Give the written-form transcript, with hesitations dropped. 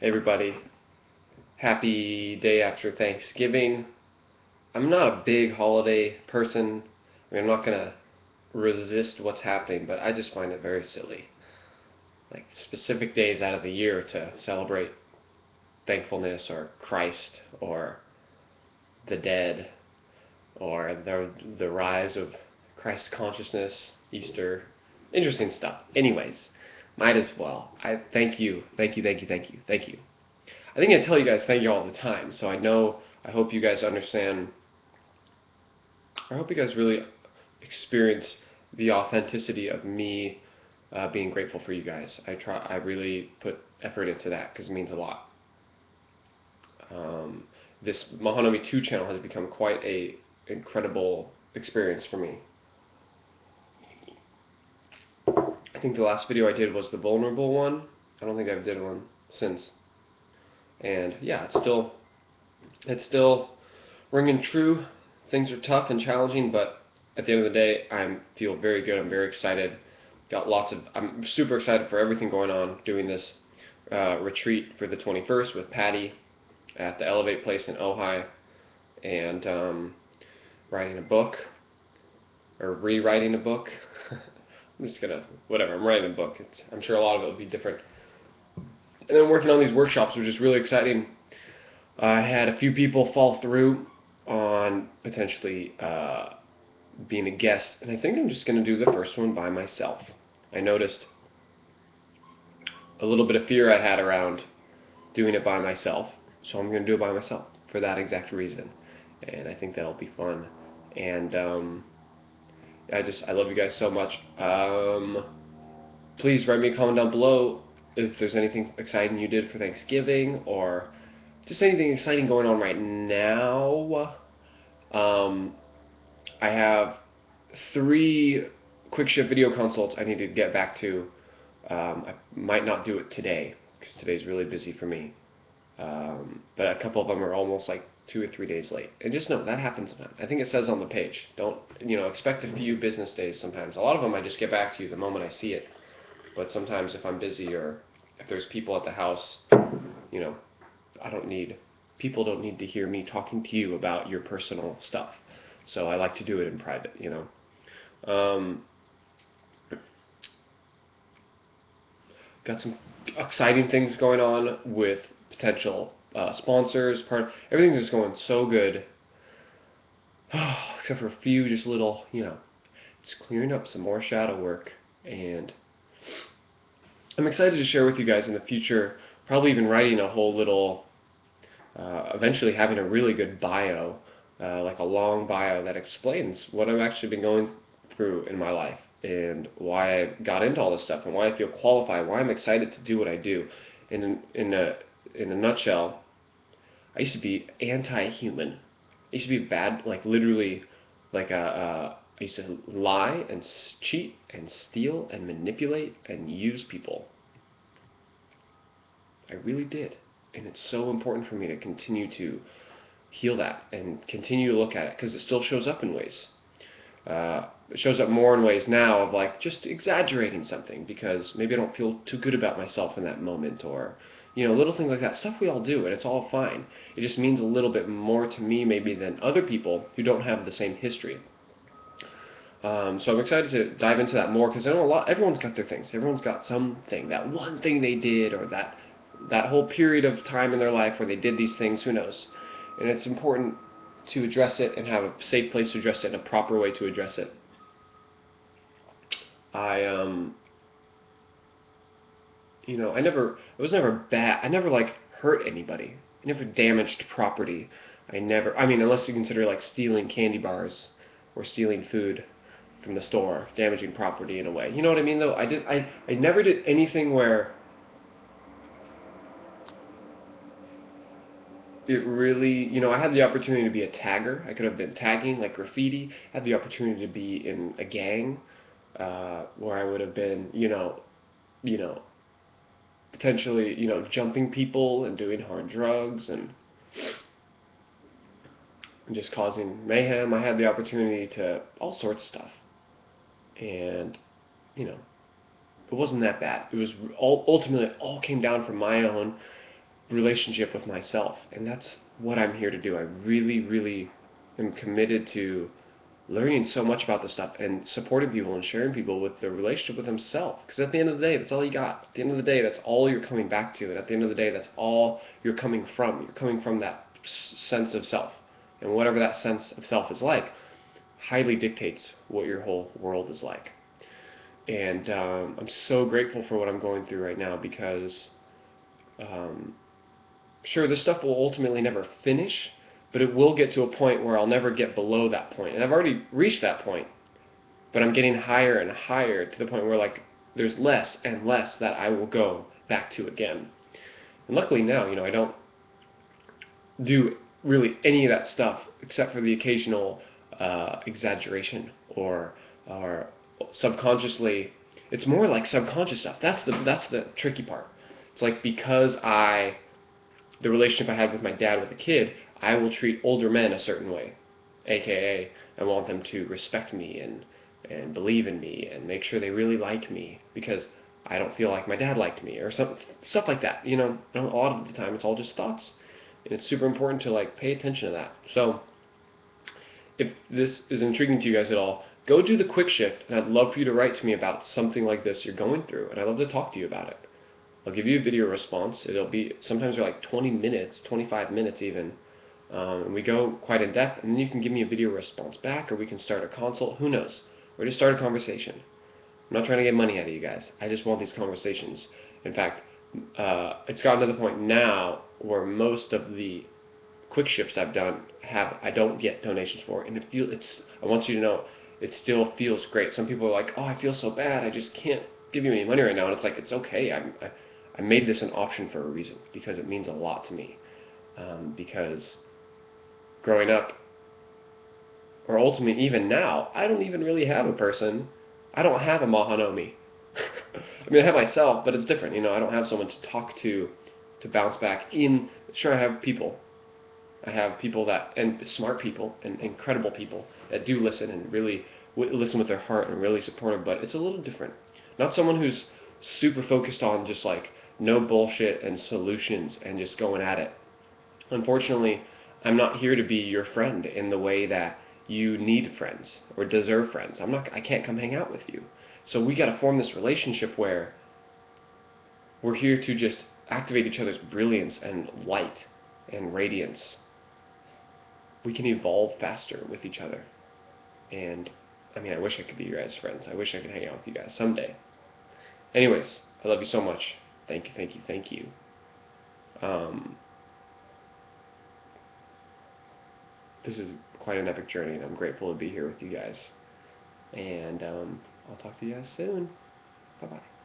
Hey everybody, happy day after Thanksgiving. I'm not a big holiday person. I'm not gonna resist what's happening, but I just find it very silly. Like specific days out of the year to celebrate thankfulness or Christ or the dead or the rise of Christ consciousness, Easter, interesting stuff. Anyways, might as well. I thank you, thank you, thank you, thank you, thank you. I think I tell you guys thank you all the time, so I hope you guys understand, I hope you guys really experience the authenticity of me being grateful for you guys. I really put effort into that because it means a lot. This Mahanomi 2 channel has become quite a incredible experience for me. I think the last video I did was the vulnerable one. I don't think I've did one since. And yeah, it's still ringing true. Things are tough and challenging, but at the end of the day, I feel very good. I'm very excited. I'm super excited for everything going on. Doing this retreat for the 21st with Patty at the Elevate place in Ojai, and writing a book or rewriting a book. I'm just gonna whatever. I'm writing a book. I'm sure a lot of it will be different. And then working on these workshops, which is really exciting. I had a few people fall through on potentially being a guest, and I think I'm just going to do the first one by myself. I noticed a little bit of fear I had around doing it by myself, so I'm going to do it by myself for that exact reason, and I think that'll be fun. And I love you guys so much. Please write me a comment down below if there's anything exciting you did for Thanksgiving or just anything exciting going on right now. I have 3 quick ship video consults I need to get back to. I might not do it today because today's really busy for me. But a couple of them are almost like 2 or 3 days late. And just know that happens sometimes. I think it says on the page. Don't, expect a few business days sometimes. A lot of them I just get back to you the moment I see it. But sometimes if I'm busy or if there's people at the house, people don't need to hear me talking to you about your personal stuff. So I like to do it in private, Got some exciting things going on with potential sponsors. Everything's just going so good, except for a few just little, just clearing up some more shadow work. And I'm excited to share with you guys in the future, probably even writing a whole little, eventually having a really good bio, like a long bio that explains what I've actually been going through in my life and why I got into all this stuff and why I feel qualified, why I'm excited to do what I do. In a nutshell, I used to be anti-human. I used to be bad, like literally, I used to lie and cheat and steal and manipulate and use people. I really did. And it's so important for me to continue to heal that and continue to look at it because it still shows up in ways. It shows up more in ways now of like just exaggerating something because maybe I don't feel too good about myself in that moment, or little things like that. Stuff we all do, and it's all fine. It just means a little bit more to me maybe than other people who don't have the same history. So I'm excited to dive into that more because I know everyone's got their things. Everyone's got something, that one thing they did, or that whole period of time in their life where they did these things. Who knows? And it's important to address it and have a safe place to address it and a proper way to address it. I was never bad. I never like hurt anybody. I never damaged property. Unless you consider like stealing candy bars or stealing food from the store, damaging property in a way. You know what I mean though? I never did anything where it really, I had the opportunity to be a tagger. I could have been tagging like graffiti. I had the opportunity to be in a gang, where I would have been, potentially, jumping people and doing hard drugs and just causing mayhem. I had the opportunity to all sorts of stuff. And, it wasn't that bad. It was ultimately, it all came down from my own relationship with myself. And that's what I'm here to do. I really, really am committed to learning so much about this stuff and supporting people and sharing people with their relationship with himself. Because at the end of the day, that's all you got. At the end of the day, that's all you're coming back to. And at the end of the day, that's all you're coming from. You're coming from that sense of self. And whatever that sense of self is like, highly dictates what your whole world is like. And I'm so grateful for what I'm going through right now because, sure, this stuff will ultimately never finish, but it will get to a point where I'll never get below that point. And I've already reached that point, but I'm getting higher and higher to the point where like there's less and less that I will go back to again. And luckily now, I don't do really any of that stuff except for the occasional exaggeration or subconsciously. It's more like subconscious stuff. That's the tricky part. It's like because the relationship I had with my dad with a kid, I will treat older men a certain way, aka I want them to respect me and believe in me and make sure they really like me because I don't feel like my dad liked me or stuff like that. A lot of the time it's all just thoughts, and it's super important to like pay attention to that. So if this is intriguing to you guys at all, go do the quick shift, and I'd love for you to write to me about something like this you're going through, and I'd love to talk to you about it. I'll give you a video response. It'll be, sometimes they're like 20 minutes, 25 minutes even, and we go quite in depth, and then you can give me a video response back, or we can start a consult, who knows, or just start a conversation. I'm not trying to get money out of you guys. I just want these conversations. In fact, it's gotten to the point now where most of the quick shifts I've done I don't get donations for, and I want you to know, it still feels great. Some people are like, oh, I feel so bad, I just can't give you any money right now, and it's like, it's okay. I made this an option for a reason, because it means a lot to me. Because growing up, or ultimately even now, I don't even really have a person. I don't have a Mahanomi. I mean, I have myself, but it's different. I don't have someone to talk to bounce back in. Sure, I have people. I have people and smart people, and incredible people that do listen and really listen with their heart and really supportive, but it's a little different. Not someone who's super focused on just like no bullshit and solutions and just going at it. Unfortunately, I'm not here to be your friend in the way that you need friends or deserve friends. I can't come hang out with you. So we got to form this relationship where we're here to just activate each other's brilliance and light and radiance. We can evolve faster with each other. And I mean, I wish I could be your guys' friends. I wish I could hang out with you guys someday. Anyways, I love you so much. Thank you, thank you, thank you. This is quite an epic journey, and I'm grateful to be here with you guys. And I'll talk to you guys soon. Bye-bye.